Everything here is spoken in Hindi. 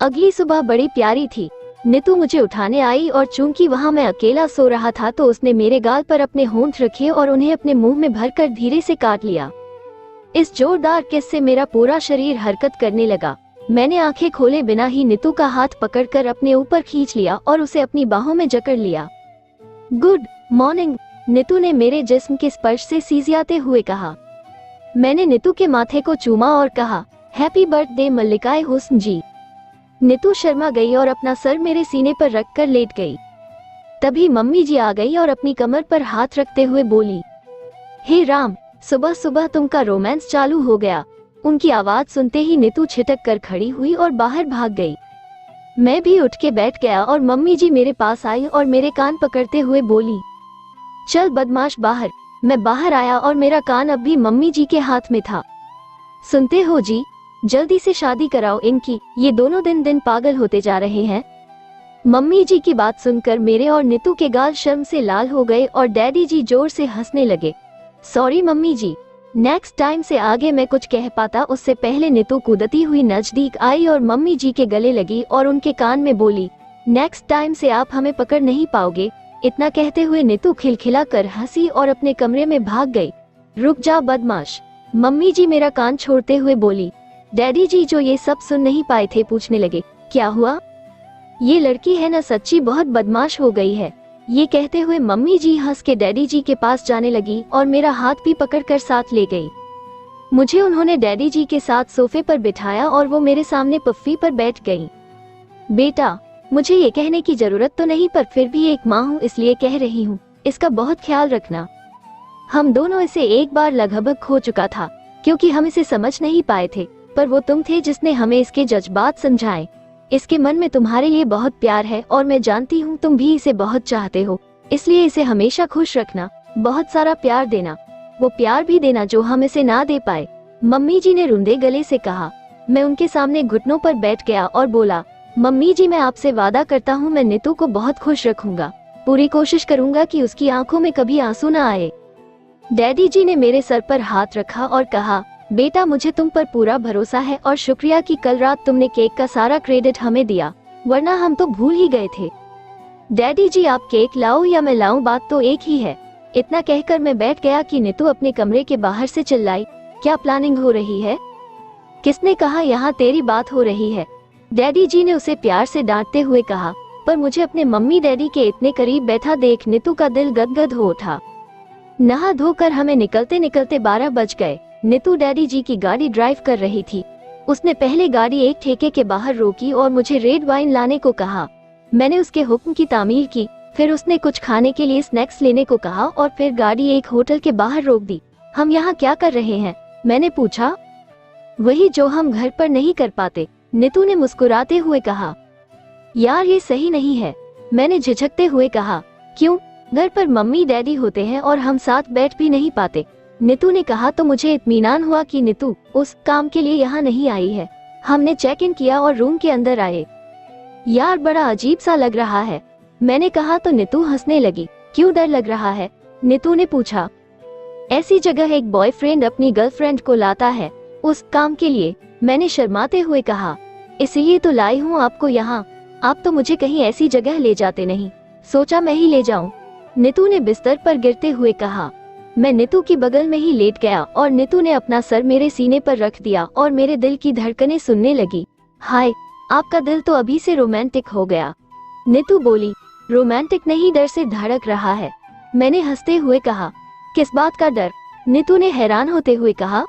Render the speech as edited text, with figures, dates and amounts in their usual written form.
अगली सुबह बड़ी प्यारी थी। नीतू मुझे उठाने आई और चूंकि वहाँ मैं अकेला सो रहा था तो उसने मेरे गाल पर अपने होंठ रखे और उन्हें अपने मुंह में भरकर धीरे से काट लिया। इस जोरदार किस से मेरा पूरा शरीर हरकत करने लगा। मैंने आंखें खोले बिना ही नीतू का हाथ पकड़कर अपने ऊपर खींच लिया और उसे अपनी बाहों में जकड़ लिया। गुड मॉर्निंग, नीतू ने मेरे जिस्म के स्पर्श से सीजियाते हुए कहा। मैंने नीतू के माथे को चूमा और कहा, हैप्पी बर्थडे मल्लिकाए हुस्न जी। नीतू शर्मा गई और अपना सर मेरे सीने पर रखकर लेट गई। तभी मम्मी जी आ गई और अपनी कमर पर हाथ रखते हुए बोली, हे राम, सुबह सुबह तुमका रोमांस चालू हो गया। उनकी आवाज सुनते ही नीतू छिटक कर खड़ी हुई और बाहर भाग गई। मैं भी उठ के बैठ गया और मम्मी जी मेरे पास आई और मेरे कान पकड़ते हुए बोली, चल बदमाश बाहर। मैं बाहर आया और मेरा कान अब भी मम्मी जी के हाथ में था। सुनते हो जी, जल्दी से शादी कराओ इनकी, ये दोनों दिन दिन पागल होते जा रहे हैं। मम्मी जी की बात सुनकर मेरे और नीतू के गाल शर्म से लाल हो गए और डैडी जी जोर से हंसने लगे। सॉरी मम्मी जी, नेक्स्ट टाइम से आगे मैं कुछ कह पाता उससे पहले नीतू कूदती हुई नजदीक आई और मम्मी जी के गले लगी और उनके कान में बोली, नेक्स्ट टाइम से आप हमें पकड़ नहीं पाओगे। इतना कहते हुए नीतू खिलखिला कर हंसी और अपने कमरे में भाग गई। रुक जा बदमाश, मम्मी जी मेरा कान छोड़ते हुए बोली। डैडी जी जो ये सब सुन नहीं पाए थे पूछने लगे, क्या हुआ? ये लड़की है ना सच्ची बहुत बदमाश हो गई है। ये कहते हुए मम्मी जी हंस के डैडी जी के पास जाने लगी और मेरा हाथ भी पकड़कर साथ ले गई। मुझे उन्होंने डैडी जी के साथ सोफे पर बिठाया और वो मेरे सामने पफ्फी पर बैठ गई। बेटा, मुझे ये कहने की जरूरत तो नहीं पर फिर भी एक माँ हूँ इसलिए कह रही हूँ, इसका बहुत ख्याल रखना। हम दोनों इसे एक बार लगभग खो चुका था क्योंकि हम इसे समझ नहीं पाए थे, पर वो तुम थे जिसने हमें इसके जज्बात समझाए। इसके मन में तुम्हारे लिए बहुत प्यार है और मैं जानती हूँ तुम भी इसे बहुत चाहते हो, इसलिए इसे हमेशा खुश रखना, बहुत सारा प्यार देना, वो प्यार भी देना जो हम इसे ना दे पाए। मम्मी जी ने रुंधे गले से कहा। मैं उनके सामने घुटनों पर बैठ गया और बोला, मम्मी जी मैं आपसे वादा करता हूँ मैं नीतू को बहुत खुश रखूंगा, पूरी कोशिश करूंगा कि उसकी आंखों में कभी आंसू न आए। डैडी जी ने मेरे सर पर हाथ रखा और कहा, बेटा मुझे तुम पर पूरा भरोसा है और शुक्रिया कि कल रात तुमने केक का सारा क्रेडिट हमें दिया, वरना हम तो भूल ही गए थे। डैडी जी आप केक लाओ या मैं लाऊं बात तो एक ही है। इतना कहकर मैं बैठ गया कि नीतू अपने कमरे के बाहर से चिल्लाई, क्या प्लानिंग हो रही है? किसने कहा यहाँ तेरी बात हो रही है? डैडी जी ने उसे प्यार से डांटते हुए कहा, पर मुझे अपने मम्मी डैडी के इतने करीब बैठा देख नीतू का दिल गदगद हो उठा। नहा धोकर हमें निकलते निकलते 12 बज गए। नीतू डैडी जी की गाड़ी ड्राइव कर रही थी। उसने पहले गाड़ी एक ठेके के बाहर रोकी और मुझे रेड वाइन लाने को कहा। मैंने उसके हुक्म की तामील की। फिर उसने कुछ खाने के लिए स्नैक्स लेने को कहा और फिर गाड़ी एक होटल के बाहर रोक दी। हम यहाँ क्या कर रहे हैं? मैंने पूछा। वही जो हम घर पर नहीं कर पाते, नीतू ने मुस्कुराते हुए कहा। यार ये सही नहीं है, मैंने झिझकते हुए कहा। क्यों? घर पर मम्मी डैडी होते हैं और हम साथ बैठ भी नहीं पाते। नीतू ने कहा तो मुझे इत्मीनान हुआ कि नीतू उस काम के लिए यहाँ नहीं आई है। हमने चेक इन किया और रूम के अंदर आए। यार बड़ा अजीब सा लग रहा है, मैंने कहा तो नीतू हंसने लगी। क्यों डर लग रहा है? नीतू ने पूछा। ऐसी जगह एक बॉयफ्रेंड अपनी गर्लफ्रेंड को लाता है उस काम के लिए, मैंने शर्माते हुए कहा। इसलिए तो लाई हूँ आपको यहाँ, आप तो मुझे कहीं ऐसी जगह ले जाते नहीं, सोचा मैं ही ले जाऊं। नीतू ने बिस्तर पर गिरते हुए कहा। मैं नीतू की बगल में ही लेट गया और नीतू ने अपना सर मेरे सीने पर रख दिया और मेरे दिल की धड़कनें सुनने लगी। हाय, आपका दिल तो अभी से रोमांटिक हो गया। नीतू बोली। रोमांटिक नहीं, डर से धड़क रहा है, मैंने हंसते हुए कहा। किस बात का डर? नीतू ने हैरान होते हुए कहा।